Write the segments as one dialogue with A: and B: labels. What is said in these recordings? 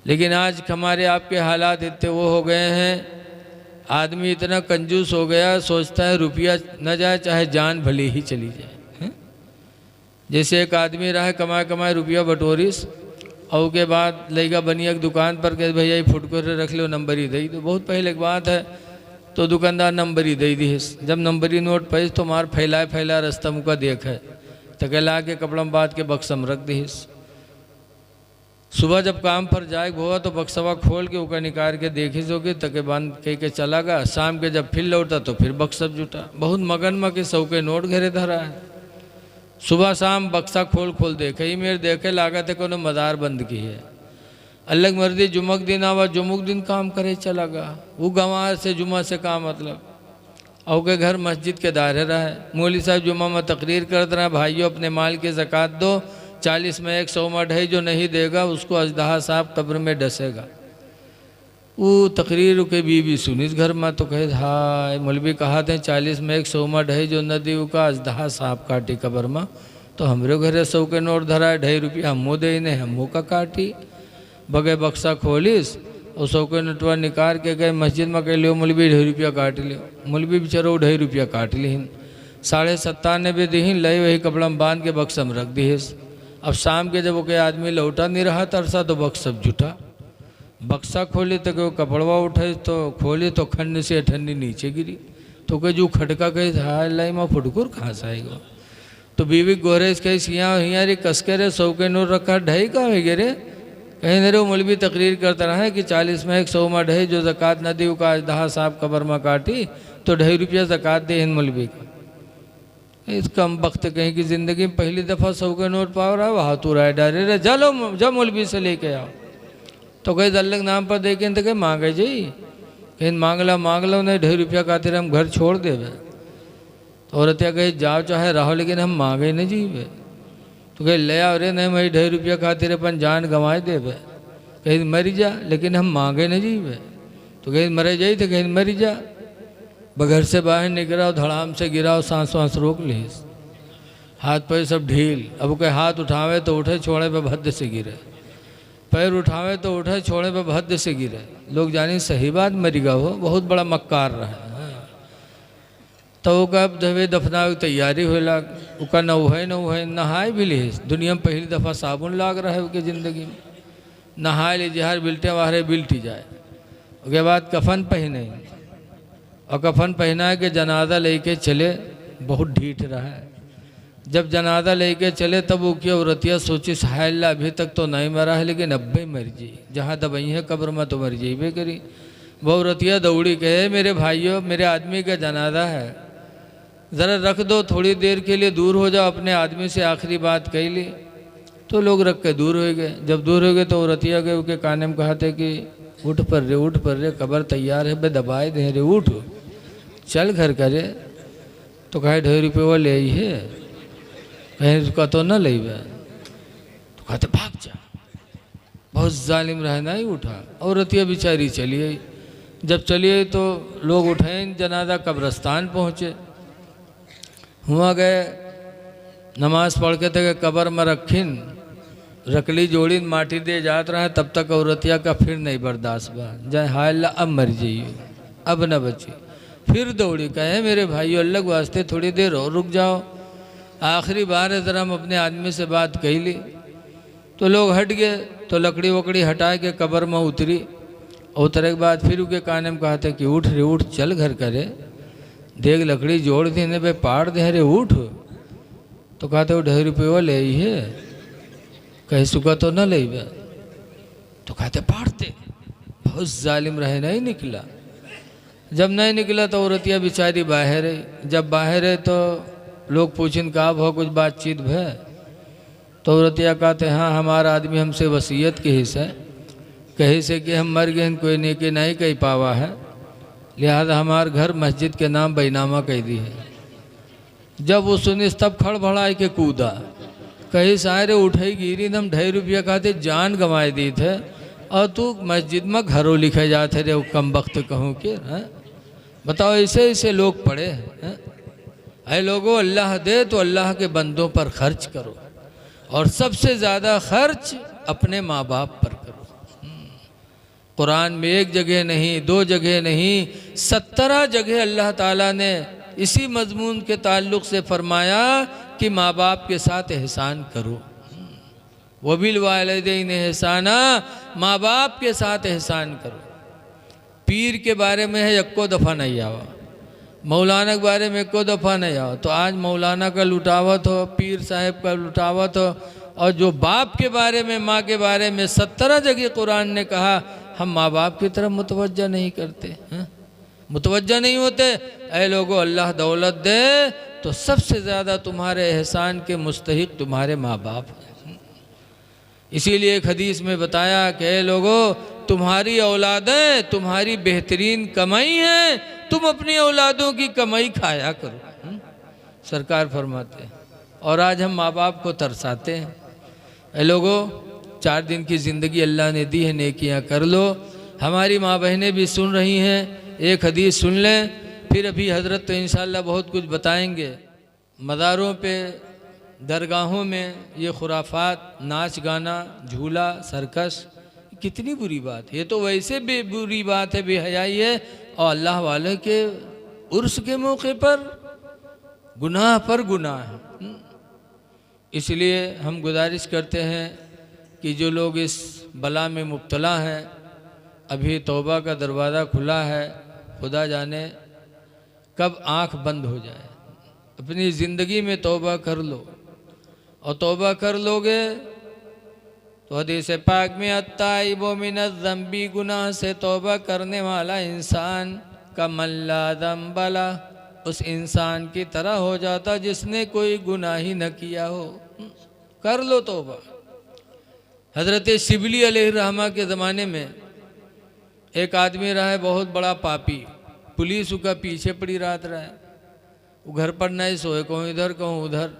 A: लेकिन आज हमारे आपके हालात इतने वो हो गए हैं, आदमी इतना कंजूस हो गया, सोचता है रुपया न जाए चाहे जान भली ही चली जाए, हैं? जैसे एक आदमी रहा कमाए कमाए रुपया बटोरिस और के बाद लैगा बनिया की दुकान पर कह भैया ये फुटकोरे रख लो, नंबर ही दे दो। बहुत पहले की बात है, तो दुकानदार नंबर ही दे दी। जब नंबरी नोट पैस तो मार फैलाए फैला रास्ता मुका देख है तो कहला के कपड़ा में बात के बक्सम रख दीस। सुबह जब काम पर जाए हुआ तो बक्सवा खोल के उका निकाल के देखी जोगे तके बांध कह के चला गया। शाम के जब फिर लौटा तो फिर बक्सब जुटा। बहुत मगन में के सौ के नोट घरे धरा है। सुबह शाम बक्सा खोल खोल देखे ही मेरे देखे लागत है कोनो मदार बंद की है। अलग मर्दी जुमक दिन आवा, जुमुक दिन काम करे चला गया। वो गंवार से जुमा से काम मतलब और के घर मस्जिद के दायरे रहा है। मौलवी साहब जुमा में तकरीर करते रहे, भाइयों अपने माल की ज़कात दो, 40 में 1 100 मठ है, जो नहीं देगा उसको अजदहा साहब कब्र में डसेगा। वो तकरीर के बीवी सुनिस घर में तो कहे हाय मौलवी कहा थे 40 में 1 100 मठ है, जो नदी का अजदहा साहब काटी कब्र में। तो हमरे घरे 100 के नोट धरा है, 2.5 रुपया हमो दे ने हमो का काटी। बगे बक्सा खोलिस और 100 के नोटवा निकाल के गए मस्जिद में कह लियो मौलवी 2.5 रुपया काट लियो। मौलवी बेचारो 2.5 रुपया काट लीन, 97.5 दीन लय वही कपड़ा में बांध के बक्सा में रख दी। अब शाम के जब वो के आदमी लौटा नहीं रहा तरसा तो बक्सा जुटा। बक्सा खोली तो वो कपड़वा उठे तो खोली तो खंड से ठंडी नीचे गिरी। तो कहे जो खटका कहे हाय लाई माँ फुटकुर कहाँ से आएगा। तो बीवी गोरे कहे सिया हिया रे कसके रे 100 के नोट रखा 2.5 का है रे। कहीं नहीं रे मौलवी तकरीर करता रहा है कि 40 में 1 100 मठ है, जो ज़कात न दी का अजदहा साहब कब्र में काटी तो 2.5 रुपया ज़कात दे इन मौलवी का। इस कम वक्त कहीं की ज़िंदगी में पहली दफ़ा 100 के नोट पाव रहा है, वहाँ तो राय डाले रे चलो जब मौलवी से लेके आओ। तो कहीं अल्लाह के नाम पर देखें तो कहीं मांगे जी, कहीं मांग लो नहीं 2.5 रुपया खातिर हम घर छोड़ देवे। तो औरतिया कहीं जाओ चाहे रहो लेकिन हम मांगे नहीं जीवे। तो कहीं ले आओ रे नहीं मैं 2.5 रुपया खातिर अपन जान गंवाए देवे। कहीं मरी जा लेकिन हम मांगे नहीं जीवे। तो कहीं मरे जाई तो कहीं मरी जा। बघर से बाहर निकलाओ धड़ाम से गिराओ, सांस वांस रोक लीस, हाथ पैर सब ढील। अब कोई हाथ उठावे तो उठे छोड़े पे भद्द से गिरे, पैर उठावे तो उठे छोड़े पे भद्द से गिरे। लोग जानी सही बात मरीगा हो, बहुत बड़ा मक्कार रहा। तो वो कब दबे दफना की तैयारी हो लाग उका न नहाए भी ली। दुनिया में पहली दफ़ा साबुन लाग रहा है उसके ज़िंदगी में। नहाए ली जहर बिल्टे वाहरे बिल्टी जाए। उसके बाद कफन पहने और कफन पहना के जनाजा लेके चले, बहुत ढीठ रहा है। जब जनाजा लेके चले तब वो क्या औरतिया सोची साहिल्ला अभी तक तो नहीं मरा है लेकिन अब भी मर जी, जहाँ दबई है कब्र में तो मर जाइबे करी। वो औरतिया दौड़ी कहे मेरे भाइयों मेरे आदमी का जनाजा है, ज़रा रख दो थोड़ी देर के लिए दूर हो जाओ, अपने आदमी से आखिरी बात कह ली। तो लोग रख के दूर हो गए। जब दूर हो गए तो औरतिया के उसके काने में कहा थे कि उठ पर रे कब्र तैयार है बे दबाए दे रे उठ चल घर करे। तो कहे 2.5 रुपये वो ले आई है, कहीं उसका तो न ले। तो कहते भाग जा, बहुत जालिम रहना ही। उठा औरतिया बेचारी चली आई। जब चली आई तो लोग उठे जनाजा कब्रस्तान पहुँचे। हुआ गए नमाज पढ़ के थे कब्र में रखीन रकली जोड़ी माटी दे जात रहा है। तब तक औरतिया का फिर नहीं बर्दाश्त बा, जाए हाय अल्लाह अब मर जाइए अब न बची। फिर दौड़ी कहे मेरे भाइयों अल्लाह वास्ते थोड़ी देर और रुक जाओ, आखिरी बार है ज़रा हम अपने आदमी से बात कही ली। तो लोग हट गए। तो लकड़ी वकड़ी हटा के कब्र में उतरी। उतरे के बाद फिर उसके काने में कहा था कि उठ रे उठ चल घर करे, देख लकड़ी जोड़ देने पे पाड़ दे रे उठ। तो कहते वो 2.5 रुपये वो ले आई है, कहीं सुखा तो न ले। तो कहते पाड़ते, बहुत जालिम रहे नहीं निकला। जब नहीं निकला तो औरतिया बेचारी बाहर है। जब बाहर है तो लोग पूछें का भो कुछ बातचीत भे। तो औरतिया कहते हाँ हमारा आदमी हमसे वसीयत के हिस्से कहीं से कि हम मर गए कोई नेकी नहीं कही पावा है, लिहाजा हमारे घर मस्जिद के नाम बैनामा कह दी है। जब वो सुनिस तब खड़बड़ाई के कूदा, कहीं सारे उठाई गिरी हम 2.5 रुपया खाते जान गंवाए दी थे और तू मस्जिद में घरों लिखे जाते रे कम वक्त कहूँ के। बताओ ऐसे ऐसे लोग पड़े हैं। अरे लोगों अल्लाह दे तो अल्लाह के बंदों पर खर्च करो और सबसे ज़्यादा खर्च अपने माँ बाप पर करो। कुरान में एक जगह नहीं, दो जगह नहीं, 17 जगह अल्लाह ताला ने इसी मजमून के ताल्लुक़ से फरमाया कि माँ बाप के साथ एहसान करो। वबिल वालिदैन एहसाना, माँ बाप के साथ एहसान करो। पीर के बारे में है यक्को दफ़ा नहीं आवा, मौलाना के बारे में एको दफ़ा नहीं आवा। तो आज मौलाना का लुटावत हो, पीर साहब का लुटावत हो, और जो बाप के बारे में, माँ के बारे में 17 जगह कुरान ने कहा, हम माँ बाप की तरफ मुतवज्जा नहीं करते हैं, मुतवज्जा नहीं होते। ऐ लोगों, अल्लाह दौलत दे तो सबसे ज़्यादा तुम्हारे एहसान के मुस्तहिक तुम्हारे माँ बाप हैं। इसीलिए एक हदीस में बताया कि ऐ लोगों, तुम्हारी औलादें तुम्हारी बेहतरीन कमाई है, तुम अपनी औलादों की कमाई खाया करो, सरकार फरमाते हैं। और आज हम माँ बाप को तरसाते हैं। ऐ लोगों, 4 दिन की ज़िंदगी अल्लाह ने दी है, नेकियां कर लो। हमारी माँ बहनें भी सुन रही हैं, एक हदीस सुन लें, फिर अभी हज़रत तो इंशाअल्लाह बहुत कुछ बताएंगे। मज़ारों पे, दरगाहों में ये खुराफात, नाच गाना, झूला, सर्कस, कितनी बुरी बात है। ये तो वैसे भी बुरी बात है, बेहयाई है, और अल्लाह वाले के उर्स के मौके पर गुनाह पर गुनाह है। इसलिए हम गुजारिश करते हैं कि जो लोग इस बला में मुब्तला हैं, अभी तौबा का दरवाज़ा खुला है, खुदा जाने कब आँख बंद हो जाए। अपनी ज़िंदगी में तौबा कर लो, और तौबा कर लोगे तो हदीस पाक में अत्ताइबु मिनज़्ज़ंबी, गुनाह से तौबा करने वाला इंसान का मल्ला ज़ंबला, उस इंसान की तरह हो जाता जिसने कोई गुनाह ही न किया हो। कर लो तौबा। हज़रत शिबली अलैहिर्रहमा के ज़माने में एक आदमी रहा है, बहुत बड़ा पापी, पुलिस उसका पीछे पड़ी रात रहा है, वो घर पर नहीं सोए, कहूँ इधर कहूँ उधर।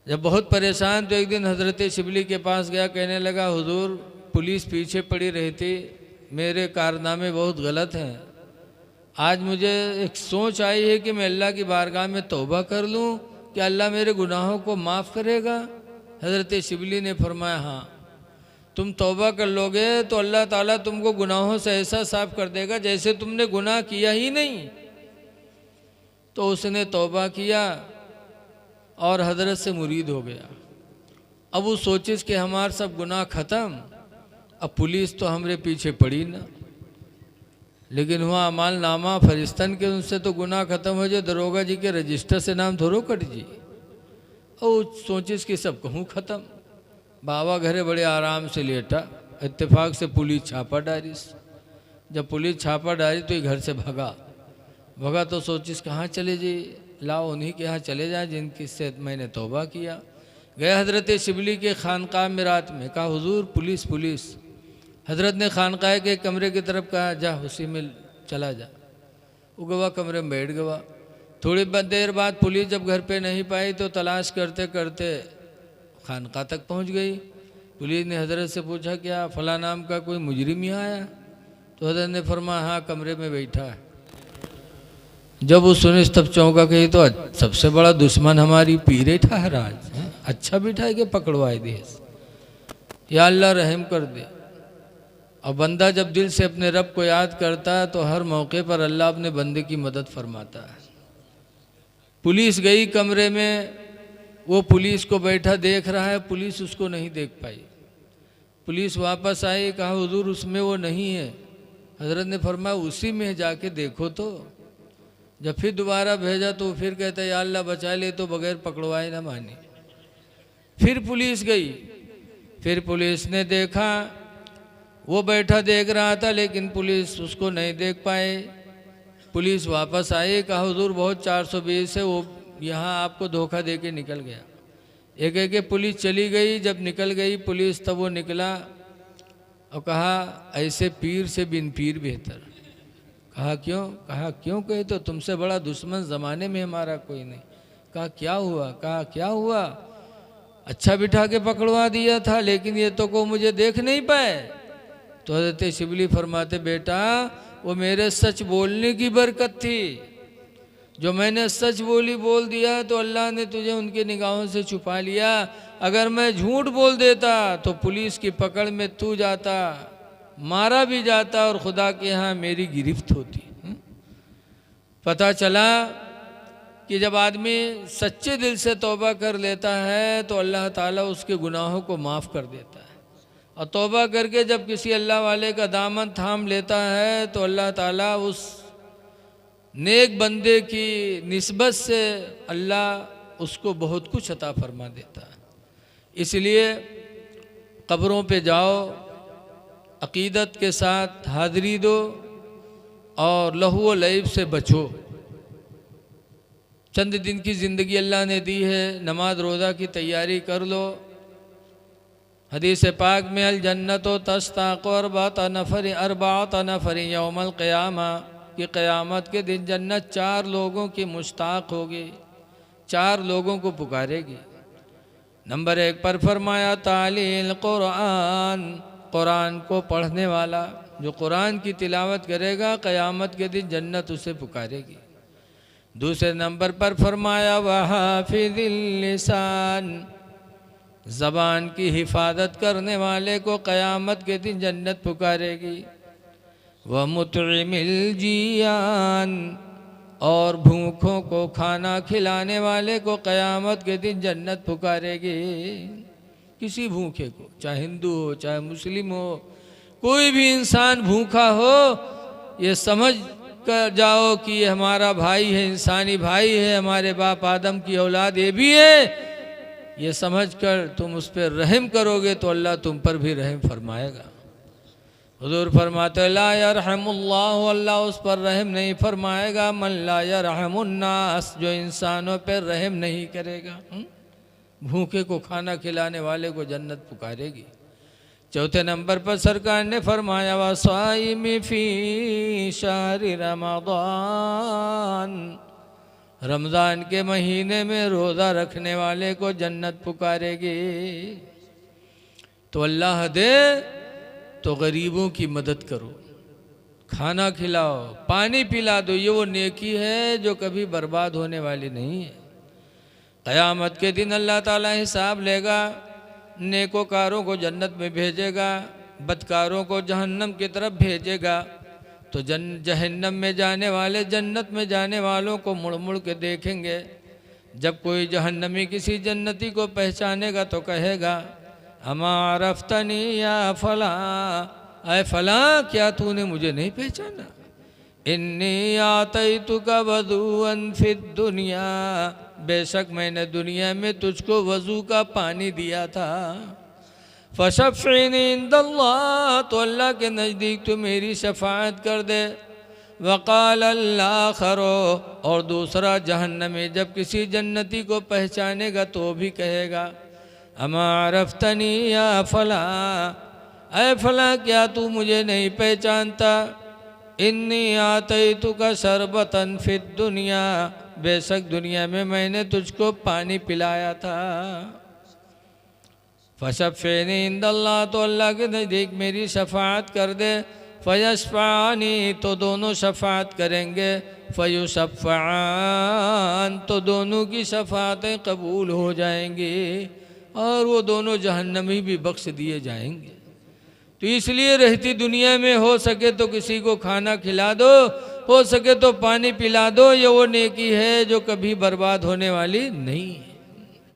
A: जब बहुत परेशान तो एक दिन हज़रत शिबली के पास गया, कहने लगा, हुजूर पुलिस पीछे पड़ी रहती, मेरे कारनामे बहुत गलत हैं, आज मुझे एक सोच आई है कि मैं अल्लाह की बारगाह में तौबा कर लूँ, कि अल्लाह मेरे गुनाहों को माफ़ करेगा। हज़रत शिबली ने फरमाया, हाँ, तुम तौबा कर लोगे तो अल्लाह ताला तुमको गुनाहों से ऐसा साफ कर देगा जैसे तुमने गुनाह किया ही नहीं। तो उसने तौबा किया और हज़रत से मुरीद हो गया। अब वो सोचिस कि हमारे सब गुनाह ख़त्म, अब पुलिस तो हमारे पीछे पड़ी ना। लेकिन हुआ अमाल नामा फरिश्तन के, उनसे तो गुनाह ख़त्म हो जाए, दरोगा जी के रजिस्टर से नाम थोड़ो कट जी। और सोचिस कि सब कहूँ ख़त्म। बाबा घरे बड़े आराम से लेटा, इत्तेफाक से पुलिस छापा डारिस। जब पुलिस छापा डारी तो ये घर से भगा तो सोचिस कहाँ चले जी, लाओ उन्हीं के यहाँ चले जाए जिनकी से मैंने तौबा किया। गए हज़रत शिबली के खानकाह में रात में, कहा हुजूर पुलिस। हज़रत ने खानकाह के कमरे की तरफ कहा, जा उसी में चला जा। वो गवा कमरे में बैठ गवा। थोड़ी देर बाद पुलिस जब घर पे नहीं पाई तो तलाश करते करते खानकाह तक पहुंच गई। पुलिस ने हज़रत से पूछा, क्या फ़ला नाम का कोई मुजरिम यहाँ आया? तो हज़रत ने फरमाया, हाँ कमरे में बैठा है। जब वो सुने तब चौंका, कही तो सबसे बड़ा दुश्मन हमारी पीर ठहराज, अच्छा बिठाए के पकड़वाए दे, या अल्लाह रहम कर दे। और बंदा जब दिल से अपने रब को याद करता है तो हर मौके पर अल्लाह अपने बंदे की मदद फरमाता है। पुलिस गई कमरे में, वो पुलिस को बैठा देख रहा है, पुलिस उसको नहीं देख पाई। पुलिस वापस आई, कहा हुजूर उसमें वो नहीं है। हज़रत ने फरमाया, उसी में जाके देखो। तो जब फिर दोबारा भेजा तो फिर कहता है, या अल्लाह बचा ले, तो बगैर पकड़वाए ना मानी। फिर पुलिस गई, फिर पुलिस ने देखा, वो बैठा देख रहा था लेकिन पुलिस उसको नहीं देख पाए। पुलिस वापस आई, कहा हुजूर बहुत 420 है, वो यहाँ आपको धोखा दे के निकल गया। एक पुलिस चली गई। जब निकल गई पुलिस तब वो निकला और कहा, ऐसे पीर से बिन पीर बेहतर। कहा क्यों? कहा क्यों कहे तो तुमसे बड़ा दुश्मन ज़माने में हमारा कोई नहीं। कहा क्या हुआ? कहा क्या हुआ, अच्छा बिठा के पकड़वा दिया था, लेकिन ये तो को मुझे देख नहीं पाए। तो हज़रत शिबली फरमाते, बेटा वो मेरे सच बोलने की बरकत थी। जो मैंने सच बोल दिया तो अल्लाह ने तुझे उनकी निगाहों से छुपा लिया। अगर मैं झूठ बोल देता तो पुलिस की पकड़ में तू जाता, मारा भी जाता और खुदा के यहाँ मेरी गिरफ्त होती। पता चला कि जब आदमी सच्चे दिल से तौबा कर लेता है तो अल्लाह ताला उसके गुनाहों को माफ़ कर देता है, और तौबा करके जब किसी अल्लाह वाले का दामन थाम लेता है तो अल्लाह ताला उस नेक बंदे की निस्बत से अल्लाह उसको बहुत कुछ अता फरमा देता है। इसलिए कब्रों पे जाओ, अक़ीदत के साथ हाज़री दो और लहू व लईब से बचो। चंद दिन की ज़िंदगी अल्लाह ने दी है, नमाज रोज़ा की तैयारी कर लो। हदीस पाक में अल जन्नतो तस्ताक़ु अर्बात नफ़र यौमल क़ियामा, कि क़यामत के दिन जन्नत 4 लोगों की मुश्ताक़ होगी, 4 लोगों को पुकारेगी। नंबर 1 पर फरमाया तालील क़ुरान, कुरान को पढ़ने वाला, जो कुरान की तिलावत करेगा क़यामत के दिन जन्नत उसे पुकारेगी। दूसरे नंबर पर फरमाया वहाफ़िज़िल लिसान, ज़बान की हिफाजत करने वाले को क़यामत के दिन जन्नत पुकारेगी। व मुतइमिल जियान, और भूखों को खाना खिलाने वाले को क़यामत के दिन जन्नत पुकारेगी। किसी भूखे को, चाहे हिंदू हो चाहे मुस्लिम हो, कोई भी इंसान भूखा हो, ये समझ कर जाओ कि ये हमारा भाई है, इंसानी भाई है, हमारे बाप आदम की औलाद ये भी है। ये समझ कर तुम उस पर रहम करोगे तो अल्लाह तुम पर भी रहम फरमाएगा। हुजूर फरमाते ला यरहमुल्लाहु, अल्लाह उस पर रहम नहीं फरमाएगा मन ला यरहमुन्नास, जो इंसानों पर रहम नहीं करेगा। भूखे को खाना खिलाने वाले को जन्नत पुकारेगी। चौथे नंबर पर सरकार ने फरमाया वसाइमी फी शहरी रमज़ान, रमज़ान के महीने में रोज़ा रखने वाले को जन्नत पुकारेगी। तो अल्लाह दे तो गरीबों की मदद करो, खाना खिलाओ, पानी पिला दो, ये वो नेकी है जो कभी बर्बाद होने वाली नहीं है। क़यामत के दिन अल्लाह ताला हिसाब लेगा, नेकोकारों को जन्नत में भेजेगा, बदकारों को जहन्नम की तरफ भेजेगा। तो जहन्नम में जाने वाले जन्नत में जाने वालों को मुड़ मुड़ के देखेंगे। जब कोई जहन्नमी किसी जन्नती को पहचानेगा तो कहेगा अमा अरफ्तनी या फला, अय फला क्या तूने मुझे नहीं पहचाना? इन्नी आतैतुका वज़ूअन फिद दुनिया, बेशक मैंने दुनिया में तुझको वज़ू का पानी दिया था। फ़शफ़िनी इंदल्लाह, तो अल्लाह के नज़दीक तो मेरी शफ़ाअत कर दे। वक़ाल अल-आख़रो, और दूसरा जहन्नमी जब किसी जन्नती को पहचानेगा तो भी कहेगा अमा अरफ्तनी या फला, अय फला क्या तू मुझे नहीं पहचानता? इन्नी आतैतुका शरबतन फिद दुनिया, बेशक दुनिया में मैंने तुझको पानी पिलाया था। फ़शफ़िनी इंदल्लाह, तो अल्लाह के नज़दीक मेरी शफ़ाअत कर दे। फ़यशफ़ानी, तो दोनों शफ़ाअत करेंगे। फ़युशफ़्फ़ान, तो दोनों की शफ़ाअतें कबूल हो जाएंगी और वो दोनों जहन्नमी भी बख्श दिए जाएंगे। तो इसलिए रहती दुनिया में हो सके तो किसी को खाना खिला दो, हो सके तो पानी पिला दो, ये वो नेकी है जो कभी बर्बाद होने वाली नहीं है।